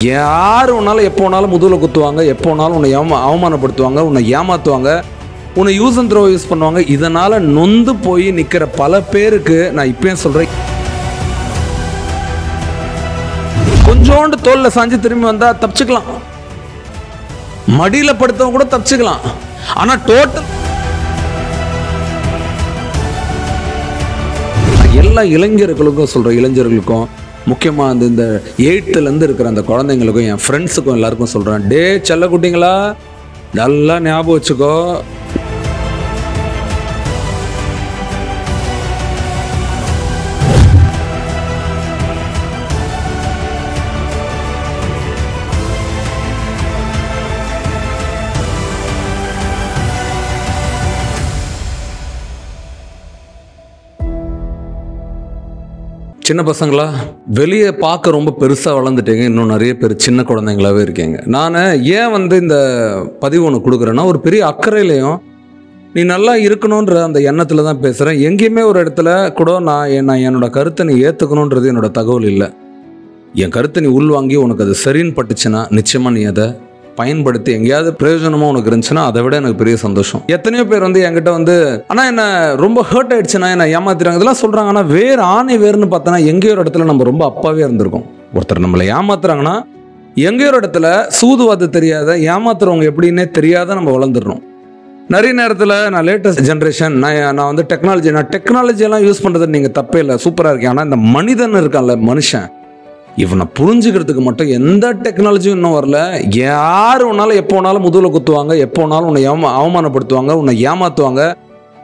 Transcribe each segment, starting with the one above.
யார் உன்னாலும் எப்போ வேணாலும் முதுகில் குத்துவாங்க, எப்போ வேணாலும் உன்னை அவமானப்படுத்துவாங்க, உன்னை ஏமாற்றுவாங்க, உன்னை யூஸ் அண்ட் த்ரோ யூஸ் பண்ணுவாங்க. இதனால் நொந்து போய் நிற்கிற பல பேருக்கு நான் இப்பயும் சொல்கிறேன், கொஞ்சோண்டு தோல்ல சாஞ்சு திரும்பி வந்தால் தப்பிச்சுக்கலாம், மடியில் படுத்தவங்க கூட தப்பிச்சுக்கலாம். ஆனால் டோட்டல் எல்லா இளைஞர்களுக்கும் சொல்கிறேன், இளைஞர்களுக்கும் முக்கியமாக இந்த 8th இருக்கிற அந்த குழந்தைங்களுக்கும் என் ஃப்ரெண்ட்ஸுக்கும் எல்லாருக்கும் சொல்கிறேன், டே செல்ல குட்டிங்களா நல்லா ஞாபகம் வச்சுக்கோ, சின்ன பசங்களா வெளியே பார்க்க ரொம்ப பெருசாக வளர்ந்துட்டீங்க, இன்னும் நிறைய பேர் சின்ன குழந்தைங்களாவே இருக்கீங்க. நான் ஏன் இந்த பதிவு ஒன்று கொடுக்குறேன்னா, ஒரு பெரிய அக்கறையிலையும் நீ நல்லா இருக்கணுன்ற அந்த எண்ணத்தில் தான் பேசுகிறேன். எங்கேயுமே ஒரு இடத்துல கூட நான் என்னோட கருத்தை நீ ஏற்றுக்கணுன்றது என்னோட தகவல் இல்லை. என் கருத்தை நீ உள்வாங்கி உனக்கு அது சரின்னு பட்டுச்சுன்னா நிச்சயமாக நீ அதை பயன்படுத்தி எங்கேயாவது பிரயோஜனமாக உனக்கு இருந்துச்சுன்னா அதை விட எனக்கு பெரிய சந்தோஷம். எத்தனையோ பேர் என்கிட்ட ஆனால் என்ன ரொம்ப ஹர்ட் ஆயிடுச்சுன்னா என்ன ஏமாத்துறாங்க இதெல்லாம் சொல்கிறாங்க. ஆனால் வேறு ஆணை வேறுன்னு பார்த்தோன்னா எங்கேயோ ஒரு இடத்துல நம்ம ரொம்ப அப்பாவே இருந்திருக்கோம். ஒருத்தர் நம்மளை ஏமாத்துறாங்கன்னா எங்கேயோ ஒரு இடத்துல சூதுவாது தெரியாத, ஏமாத்துறவங்க எப்படின்னே தெரியாத நம்ம வளர்ந்துடணும். நிறைய நேரத்தில் நான் லேட்டஸ்ட் ஜென்ரேஷன், நான் டெக்னாலஜியெல்லாம் யூஸ் பண்ணுறது நீங்கள் தப்பே இல்லை, சூப்பராக இருக்கேன். ஆனால் இந்த மனிதன் இருக்கான்ல, மனுஷன், இவனை புரிஞ்சுக்கிறதுக்கு மட்டும் எந்த டெக்னாலஜியும் இன்னும் வரல. யார் வேணாலும் எப்போ வேணாலும் முதுகில் குத்துவாங்க, எப்போ வேணாலும் உன்னை அவமானப்படுத்துவாங்க, உன்னை ஏமாற்றுவாங்க,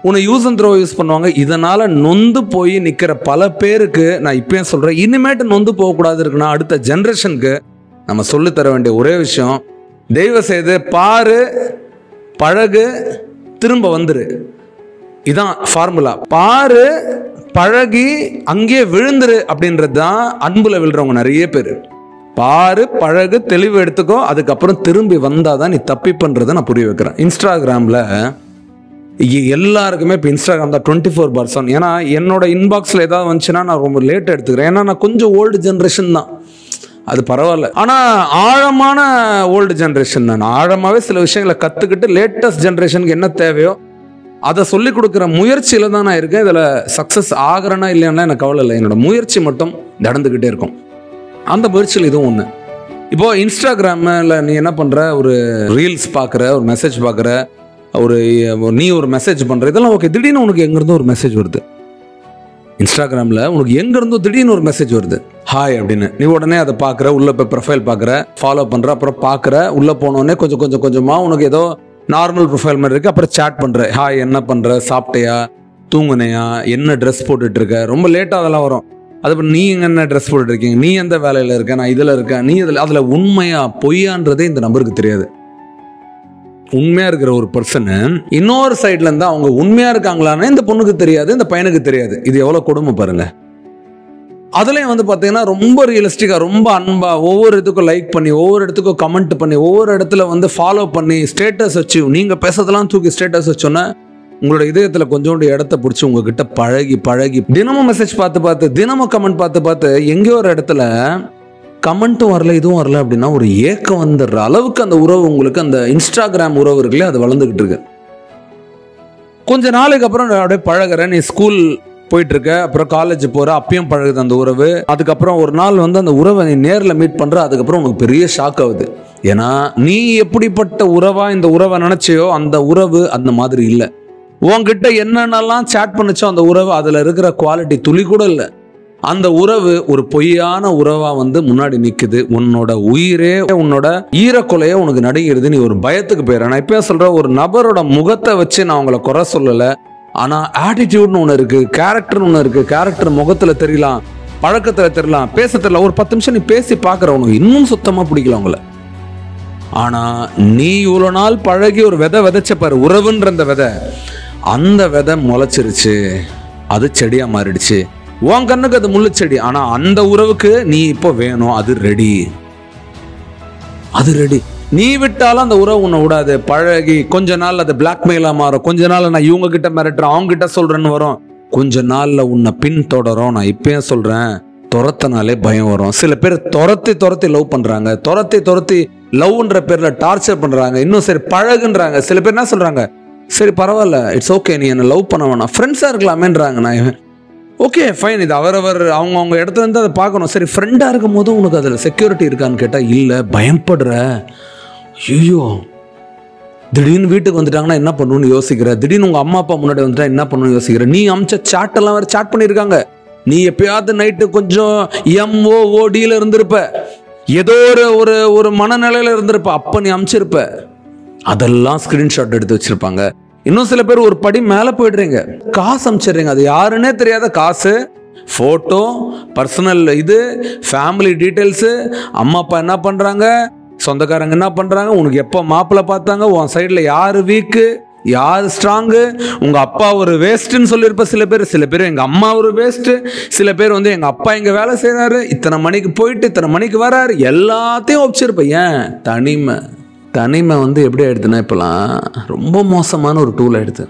உன்னை யூஸ் அண்ட் த்ரோ யூஸ் பண்ணுவாங்க. இதனால் நொந்து போய் நிற்கிற பல பேருக்கு நான் இப்பயும் சொல்கிறேன், இனிமேட்டு நொந்து போகக்கூடாது இருக்குன்னா அடுத்த ஜென்ரேஷனுக்கு நம்ம சொல்லித்தர வேண்டிய ஒரே விஷயம், தயவு செய்து பாரு, பழகு, திரும்ப வந்துரு. இதான் ஃபார்முலா. பாரு, பழகி, அங்கேயே விழுந்துரு அப்படின்றது தான் அன்புல விழுறவங்க நிறைய பேர். பாரு, பழகு, தெளிவு எடுத்துக்கோ, அதுக்கப்புறம் திரும்பி வந்தாதான் நீ தப்பிப்பன்றதை நான் புரிய வைக்கிறேன். இன்ஸ்டாகிராமில் எல்லாருக்குமே இப்போ இன்ஸ்டாகிராம் தான் 24/7. ஏன்னா என்னோட இன்பாக்ஸில் ஏதாவது வந்துச்சுன்னா நான் ரொம்ப லேட் எடுத்துக்கிறேன். ஏன்னா நான் கொஞ்சம் ஓல்டு ஜென்ரேஷன் தான், அது பரவாயில்ல. ஆனால் ஆழமான ஓல்டு ஜென்ரேஷன், நான் ஆழமாகவே சில விஷயங்களை கற்றுக்கிட்டு லேட்டஸ்ட் ஜென்ரேஷனுக்கு என்ன தேவையோ அதை சொல்லிக் கொடுக்குற முயற்சியில் தான் நான் இருக்கேன். இதில் சக்ஸஸ் ஆகிறேன்னா இல்லைன்னா எனக்கு கவலை இல்லை, என்னோட முயற்சி மட்டும் நடந்துக்கிட்டே இருக்கும். அந்த முயற்சியில் இதுவும் ஒன்று. இப்போது இன்ஸ்டாகிராமில் நீ என்ன பண்ணுற, ஒரு ரீல்ஸ் பார்க்குற, ஒரு மெசேஜ் பார்க்குற, நீ ஒரு மெசேஜ் பண்ணுற, இதெல்லாம் ஓகே. திடீர்னு உனக்கு எங்கேருந்தோ ஒரு மெசேஜ் வருது இன்ஸ்டாகிராமில், உனக்கு எங்கேருந்தோ திடீர்னு ஒரு மெசேஜ் வருது, ஹாய் அப்படின்னு. நீ உடனே அதை பார்க்குற, உள்ளே போய் ப்ரொஃபைல் பார்க்குற, ஃபாலோ பண்ணுற, அப்புறம் பார்க்குற, உள்ளே போனோடனே கொஞ்சமாக உனக்கு ஏதோ நார்மல் ப்ரொஃபைல் மாதிரி இருக்குது. அப்புறம் சேட் பண்ணுற, ஹாய் என்ன பண்ணுற, சாப்பிட்டையா, தூங்குனையா, என்ன ட்ரெஸ் போட்டுட்ருக்க, ரொம்ப லேட்டாக அதெல்லாம் வரும். அதுக்கப்புறம் நீ என்ன ட்ரெஸ் போட்டுட்ருக்கீங்க, நீ எந்த வேலையில் இருக்க, நான் இதில் இருக்கேன், நீ அதில் உண்மையா பொய்யான்றதே இந்த நம்பருக்கு தெரியாது. உண்மையாக இருக்கிற ஒரு பர்சனு இன்னொரு சைட்லேருந்து அவங்க உண்மையாக இருக்காங்களான்னு இந்த பொண்ணுக்கு தெரியாது, இந்த பையனுக்கு தெரியாது. இது எவ்வளோ கொடுமை பாருங்க. அதுலேயும் பார்த்தீங்கன்னா ரொம்ப ரியலிஸ்டிக்காக, ரொம்ப அன்பாக, ஒவ்வொரு இடத்துக்கும் லைக் பண்ணி, ஒவ்வொரு இடத்துக்கும் கமெண்ட் பண்ணி, ஒவ்வொரு இடத்துல ஃபாலோ பண்ணி, ஸ்டேட்டஸ் வச்சு, நீங்கள் பேசுறதெல்லாம் தூக்கி ஸ்டேட்டஸ் வச்சோன்னா உங்களோட இதயத்தில் கொஞ்சோண்டு இடத்த பிடிச்சி உங்ககிட்ட பழகி தினமும் மெசேஜ் பார்த்து, தினமும் கமெண்ட் பார்த்து எங்கேயோ ஒரு இடத்துல கமெண்ட்டும் வரல, இதுவும் வரல அப்படின்னா ஒரு ஏக்கம் வந்துடுற அளவுக்கு அந்த உறவு, உங்களுக்கு அந்த இன்ஸ்டாகிராம் உறவு இருக்குல்லையே, அது வளர்ந்துக்கிட்டு இருக்கு. கொஞ்ச நாளைக்கு அப்புறம் அப்படியே பழகிற, நீ ஸ்கூல் போயிட்டு இருக்க, அப்புறம் காலேஜ் போற, அப்பயும் பழகுது அந்த உறவு. அதுக்கப்புறம் ஒரு நாள் அந்த உறவை நீ நேரில் மீட் பண்ற, அதுக்கப்புறம் உனக்கு பெரிய ஷாக் ஆகுது. ஏன்னா நீ எப்படிப்பட்ட உறவா இந்த உறவை நினைச்சியோ அந்த உறவு அந்த மாதிரி இல்லை. உன்கிட்ட என்னென்னலாம் சேட் பண்ணிச்சோ அந்த உறவு, அதில் இருக்கிற குவாலிட்டி துளி கூட இல்லை. அந்த உறவு ஒரு பொய்யான உறவா முன்னாடி நிற்குது. உன்னோட உயிரே, உன்னோட ஈரக்கொலையே உனக்கு நடுங்கிறது. நீ ஒரு பயத்துக்கு போயிடுற. நான் இப்போ சொல்ற, ஒரு நபரோட முகத்தை வச்சு நான் அவங்கள குறை சொல்லலை, ஆனால் ஆட்டிடியூட்னு ஒன்று இருக்குது, கேரக்டர்னு ஒன்று இருக்குது. கேரக்டர் முகத்தில் தெரியலாம், பழக்கத்தில் தெரியலாம், பேச தெரியல. ஒரு 10 நிமிஷம் நீ பேசி பார்க்குற, உனக்கு இன்னும் சுத்தமாக பிடிக்கல அவங்கள. ஆனால் நீ இவ்வளோ நாள் பழகி ஒரு விதை விதைச்சப்பாரு, உறவுன்ற அந்த விதை முளைச்சிருச்சு, அது செடியாக மாறிடுச்சு. உன் கண்ணுக்கு அது முள்ளு செடி, ஆனால் அந்த உறவுக்கு நீ இப்போ வேணும், அது ரெடி. நீ விட்டாலும் அந்த உறவு உன்னை விடாது. பழகி கொஞ்ச நாள் அது பிளாக்மெயிலாக மாறும், கொஞ்ச நாள் நான் இவங்க கிட்ட மிரட்டுறேன், அவங்க கிட்ட சொல்றேன்னு வரும், கொஞ்ச நாள்ல உன்னை பின்தொடரும். நான் இப்பயும் சொல்றேன், துரத்தினாலே பயம் வரும். சில பேர் துரத்தி லவ் பண்றாங்க, துரத்தி லவ்ன்ற பேர்ல டார்ச்சர் பண்றாங்க. இன்னும் சரி பழகுன்றாங்க. சில பேர் என்ன சொல்றாங்க, சரி பரவாயில்ல, இட்ஸ் ஓகே, நீ என்ன லவ் பண்ண வேணாம், ஃப்ரெண்ட்ஸா இருக்கலாமேன்றாங்க. நான் ஓகே ஃபைன், இது அவரவர் அவங்க இடத்துல இருந்து அதை பார்க்கணும். சரி, ஃப்ரெண்டா இருக்கும் போது உனக்கு அதுல செக்யூரிட்டி இருக்கான்னு கேட்டா இல்ல, பயப்படுற. ஐயோ, திடீர்னு வீட்டுக்கு வந்துட்டாங்கன்னா என்ன பண்ணுன்னு யோசிக்கிற, திடீர்னு உங்க அம்மா அப்பா முன்னாடி வந்துட்டா என்ன பண்ணணும்னு யோசிக்கிற. நீ அமிச்ச சாட் எல்லாம் வேற சாட் பண்ணியிருக்காங்க. நீ எப்பயாவது நைட்டு கொஞ்சம் MOODல இருந்திருப்ப, ஏதோ ஒரு மனநிலையில இருந்திருப்ப, அப்ப நீ அமிச்சிருப்ப. அதெல்லாம் ஸ்கிரீன்ஷாட் எடுத்து வச்சிருப்பாங்க. இன்னும் சில பேர் ஒரு படி மேல போயிடுறீங்க, காசு அமிச்சிடுறீங்க. அது யாருன்னே தெரியாத காசு, போட்டோ, பர்சனல் இது, ஃபேமிலி டீடைல்ஸ், அம்மா அப்பா என்ன பண்றாங்க, சொந்தக்காரங்க என்ன பண்றாங்க, உனக்கு எப்போ மாப்பிள்ளை பார்த்தாங்க, உன் சைடில் யாரு வீக்கு யார் ஸ்ட்ராங்கு, உங்க அப்பா ஒரு வேஸ்ட்ன்னு சொல்லியிருப்ப சில பேர் எங்க அம்மா ஒரு வேஸ்ட், சில பேர் வந்து எங்க அப்பா இங்க வேலை செய்யறாரு, இத்தனை மணிக்கு போயிட்டு இத்தனை மணிக்கு வராரு, எல்லாத்தையும் ஒப்பிச்சிருப்ப. ஏன்? தனிமை வந்து எப்படி ஆயிடுதுன்னா இப்பெல்லாம் ரொம்ப மோசமான ஒரு டூல் ஆயிடுது.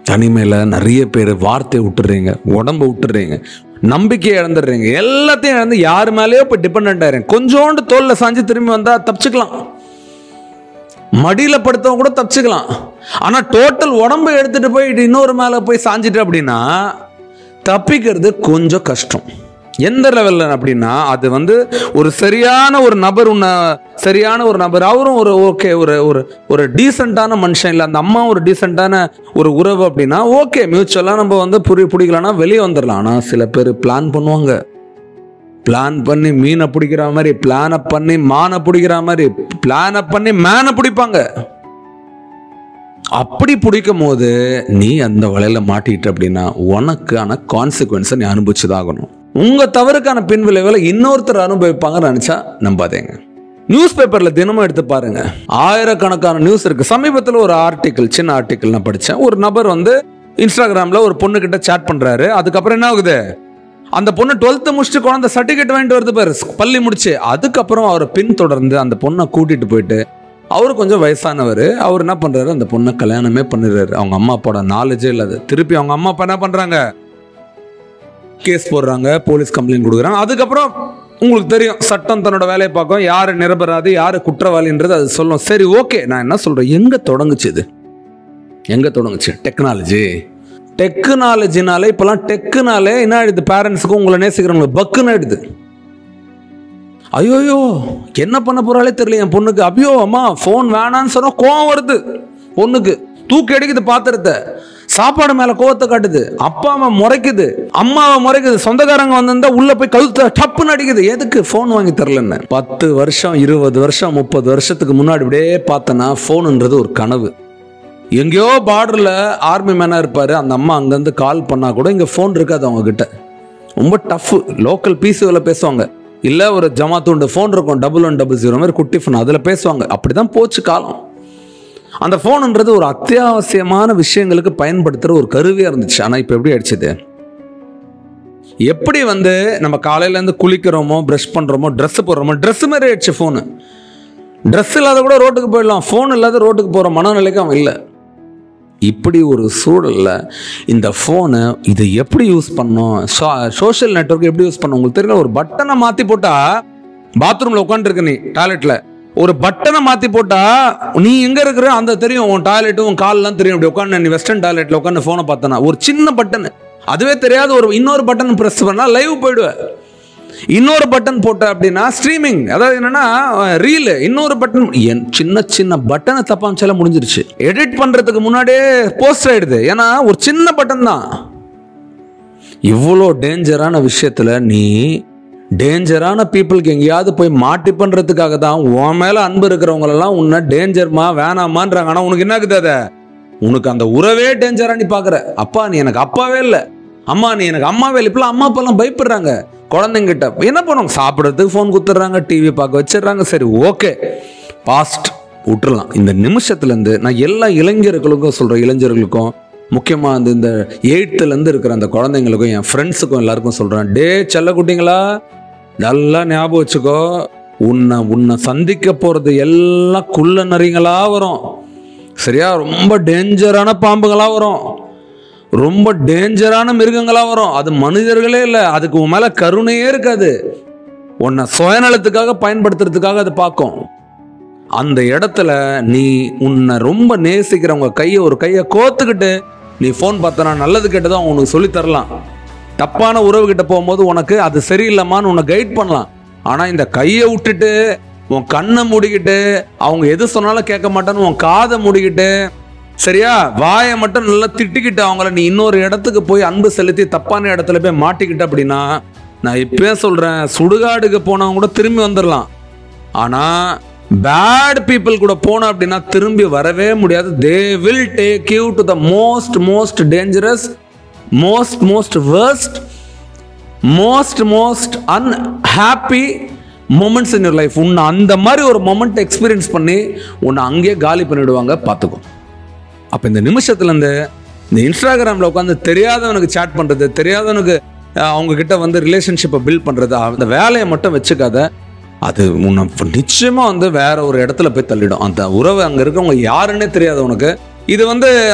தனிமையில நிறைய பேர் வார்த்தையை விட்டுறீங்க, உடம்பு விட்டுறீங்க, நம்பிக்கையை இழந்துடுறீங்க, எல்லாத்தையும் இழந்து யாரு மேலேயோ போய் டிபெண்ட் ஆயிடுறீங்க. கொஞ்சோண்டு தோல்ல சாஞ்சு திரும்பி வந்தா தப்பிச்சுக்கலாம், மடியில படுத்தவங்க கூட தப்பிச்சுக்கலாம். ஆனா டோட்டல் உடம்பு எடுத்துட்டு போய் இன்னொரு மேல போய் சாஞ்சிட்டு அப்படின்னா தப்பிக்கிறது கொஞ்சம் கஷ்டம். எந்த லெவல்ல அப்படின்னா, அது வந்து ஒரு சரியான ஒரு நபர், அவரும் ஒரு ஓகே ஒரு டீசென்டான மனுஷன், இல்லை அந்த அம்மா ஒரு டீசென்டான ஒரு உறவு அப்படின்னா ஓகே, மியூச்சுவலா நம்ம வந்து பிடிக்கலாம்னா வெளியே வந்துடலாம். ஆனா சில பேர் பிளான் பண்ணுவாங்க, பிளான் பண்ணி மீனை பிடிக்கிற மாதிரி, பிளான பண்ணி மானை பிடிக்கிற மாதிரி, பிளான பண்ணி மேனை பிடிப்பாங்க. அப்படி பிடிக்கும் போது நீ அந்த வலையில மாட்டிட்டு அப்படின்னா உனக்கான கான்சிக்வன்ஸை நீ அனுபவிச்சுதான் ஆகணும். உங்க தவறுக்கான பின் விளைவுகளை இன்னொருத்தர் அனுபவிப்பாங்கன்னு நினைச்சா நம்பாதீங்க. நியூஸ் பேப்பர்ல தினமும் எடுத்து பாருங்க, ஆயிரக்கணக்கான நியூஸ் இருக்கு. சமீபத்தில் ஒரு சின்ன ஆர்டிக்கல் நான் படிச்சேன். ஒரு நபர் வந்து இன்ஸ்டாகிராம்ல ஒரு பொண்ணு கிட்ட சாட் பண்றாரு. அதுக்கப்புறம் என்ன ஆகுது, அந்த பொண்ணு 12th முடிச்சுட்டு குழந்தை சர்டிபிகேட் வாங்கிட்டு வருது பாரு, பள்ளி முடிச்சு. அதுக்கப்புறம் அவரை பின்தொடர்ந்து அந்த பொண்ணை கூட்டிட்டு போயிட்டு, அவரு கொஞ்சம் வயசானவர், அவர் என்ன பண்றாரு, அந்த பொண்ணை கல்யாணமே பண்ணிடுறாரு. அவங்க அம்மா அப்பாவோட நாலேஜே இல்லாது. திருப்பி அவங்க அம்மா அப்பா என்ன பண்றாங்க, கேஸ் போடுறாங்க, போலீஸ் கம்ப்ளைண்ட் கொடுக்குறாங்க. அதுக்கப்புறம் உங்களுக்கு தெரியும், சட்டம் தன்னோட வேலையை பார்க்கும், யாரு நிரபராதி யாரு குற்றவாளின்றது அது சொல்லும். சரி ஓகே, நான் என்ன சொல்றேன், எங்க தொடங்குச்சு டெக்னாலஜினாலே இப்பெல்லாம் டெக்குனாலே என்ன ஆயிடுது, பேரண்ட்ஸுக்கும் உங்களை நேசிக்கிறவங்களுக்கு பக்குன்னு ஆயிடுது. ஐயோயோ என்ன பண்ண போறாலே தெரியல என் பொண்ணுக்கு, அப்படியோ அம்மா போன் வேணான்னு சொன்னா கோவம் வருது பொண்ணுக்கு, தூக்கி அடிக்குது பாத்திரத்தை, சாப்பாடு மேல கோவத்தை காட்டுது, அப்பாவை முறைக்குது, அம்மாவை முறைக்குது, சொந்தக்காரங்க வந்திருந்தா உள்ள போய் கழுத்தை டப்புன்னு அடிக்குது. எதுக்கு? போன் வாங்கி தரலன்னு. 10 வருஷம் 20 வருஷம் 30 வருஷத்துக்கு முன்னாடி இப்படியே பார்த்தனா போனுன்றது ஒரு கனவு. எங்கேயோ பார்டர்ல ஆர்மி மேனா இருப்பாரு, அந்த அம்மா அங்கிருந்து கால் பண்ணா கூட இங்க போன் இருக்காது அவங்க கிட்ட, ரொம்ப டஃப். லோக்கல் பிசிஓல பேசுவாங்க, இல்ல ஒரு ஜமாத்துண்டு போன் இருக்கும் 1100 மாதிரி குட்டி போன், அதுல பேசுவாங்க. அப்படிதான் போச்சு காலம். அந்த போன்ன்றது ஒரு அத்தியாவசியமான விஷயங்களுக்கு பயன்படுத்துற ஒரு கருவியா இருந்துச்சு. ஆனா இப்ப எப்படி ஆயிடுச்சு, எப்படி வந்து நம்ம காலையில இருந்து குளிக்கிறோமோ, பிரஷ் பண்றோமோ, ட்ரெஸ் போடுறோமோ, ட்ரெஸ் மாதிரி ஆயிடுச்சு போனு. ட்ரெஸ் இல்லாத கூட ரோட்டுக்கு போயிடலாம், போன் இல்லாத ரோட்டுக்கு போற மனநிலைக்கு அவன் இல்லை. இப்படி ஒரு சூழல்ல இந்த போனு இதை எப்படி யூஸ் பண்ணணும், சோஷியல் நெட்வொர்க் எப்படி யூஸ் பண்ணணும் உங்களுக்கு தெரியல. ஒரு பட்டனை மாத்தி போட்டா, பாத்ரூம்ல உட்காந்துருக்க நீ டாய்லெட்ல, ஒரு பட்டனை மாத்தி போட்டா நீ எங்க இருக்கிற அந்த தெரியும், உன் டாய்லெட்டும் உன் கால்லாம் தெரியும். அப்படி உட்காந்து நீ வெஸ்டர்ன் டாய்லெட்ல உட்காந்து போனை பார்த்தனா, ஒரு சின்ன பட்டன், அதுவே தெரியாது, ஒரு இன்னொரு பட்டன் பிரஸ் பண்ணா லைவ் போயிடுவேன். இன்னொரு பட்டன் போட்ட அப்படின்னா ஸ்ட்ரீமிங், அதாவது என்னன்னா ரீல். இன்னொரு பட்டன், சின்ன பட்டனை தப்பாமச்சால முடிஞ்சிருச்சு. எடிட் பண்றதுக்கு முன்னாடியே போஸ்ட் ஆயிடுது, ஏன்னா ஒரு சின்ன பட்டன் தான். இவ்வளோ டேஞ்சரான விஷயத்துல நீ டேஞ்சரான பீப்புளுக்கு எங்கேயாவது போய் மாட்டி பண்றதுக்காக தான் உன் மேல அன்பு இருக்கிறவங்களெல்லாம் உன்னை டேஞ்சர்மா வேணாமான்றாங்க. ஆனா உனக்கு என்ன ஆகுது, அதை உனக்கு அந்த உறவே டேஞ்சரா நீ பாக்குற. அப்பா நீ எனக்கு அப்பாவே இல்லை, அம்மா நீ எனக்கு அம்மாவே இல்லை. இப்பெல்லாம் அம்மா அப்பெல்லாம் பயப்படுறாங்க குழந்தைங்கிட்ட. என்ன பண்ணுவாங்க, சாப்பிட்றதுக்கு ஃபோன் கொடுத்துட்றாங்க, டிவி பார்க்க வச்சிடுறாங்க. சரி ஓகே, பாஸ்ட் விட்டுறலாம். இந்த நிமிஷத்துலேருந்து நான் எல்லா இளைஞர்களுக்கும் சொல்கிறேன், இளைஞர்களுக்கும் முக்கியமாக இந்த 8th இருக்கிற அந்த குழந்தைங்களுக்கும் என் ஃப்ரெண்ட்ஸுக்கும் எல்லாருக்கும் சொல்கிறேன், டே செல்ல குட்டிங்களா, நல்லா ஞாபகம் வச்சுக்கோ, உன்னை சந்திக்க போகிறது எல்லாம் குள்ள நரிங்களா வரும், சரியா, ரொம்ப டேஞ்சரான பாம்புங்களா வரும், ரொம்ப டேஞ்சரான மிருகங்களாக வரும். அது மனிதர்களே இல்லை, அதுக்கு உன் மேலே கருணையே இருக்காது. உன்னை சுயநலத்துக்காக பயன்படுத்துறதுக்காக அது பார்க்கும். அந்த இடத்துல நீ உன்னை ரொம்ப நேசிக்கிறவங்க ஒரு கையை கோத்துக்கிட்டு நீ ஃபோன் பார்த்தனா நல்லது கெட்டதான் உனக்கு சொல்லித்தரலாம். தப்பான உறவு கிட்ட போகும்போது உனக்கு அது சரியில்லைம்மான்னு உன்னை கைட் பண்ணலாம். ஆனால் இந்த கையை விட்டுட்டு உன் கண்ணை மூடிக்கிட்டு அவங்க எது சொன்னாலும் கேட்க மாட்டேன்னு உன் காதை மூடிக்கிட்டு சரியா வாயை மட்டும் நல்லா திட்டிக்கிட்டு அவங்கள நீ இன்னொரு இடத்துக்கு போய் அன்பு செலுத்தி தப்பான இடத்துல போய் மாட்டிக்கிட்ட அப்படின்னா, நான் இப்பயே சொல்கிறேன், சுடுகாடுக்கு போனவங்க கூட திரும்பி வந்துடலாம். ஆனால் பேட் பீப்புள் கூட போனோம் அப்படின்னா திரும்பி வரவே முடியாது. They will take you to the most dangerous, most worst, most unhappy moments in your life. உன்னை அந்த மாதிரி ஒரு மொமெண்ட் எக்ஸ்பீரியன்ஸ் பண்ணி உன்னை அங்கேயே காலி பண்ணிவிடுவாங்க, பார்த்துக்கோ. அப்போ இந்த நிமிஷத்துலேருந்து இந்த இன்ஸ்டாகிராமில் உட்காந்து தெரியாதவனுக்கு சேட் பண்ணுறது, தெரியாதவனுக்கு அவங்கக்கிட்ட வந்து ரிலேஷன்ஷிப்பை பில்ட் பண்ணுறது, அந்த வேலையை மட்டும் வச்சுக்காத. அது உன்னை நிச்சயமாக வேற ஒரு இடத்துல போய் தள்ளிடும். அந்த உறவு அங்கே இருக்கவங்க யாருன்னே தெரியாது உனக்கு. இது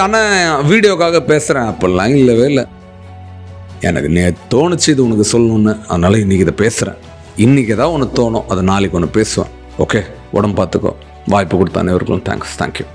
ஆனால் வீடியோக்காக பேசுகிறேன் அப்படிலாம் இல்லவே இல்லை. எனக்கு தோணுச்சு இது உனக்கு சொல்லணுன்னு, அதனால் இன்றைக்கி இதை பேசுகிறேன். இன்றைக்கி ஏதாவது ஒன்று தோணும், அதை நாளைக்கு ஒன்று பேசுவேன். ஓகே, உடம்பு பார்த்துக்கோ. வாய்ப்பு கொடுத்த அனைவருக்கும் தேங்க்ஸ். தேங்க்யூ.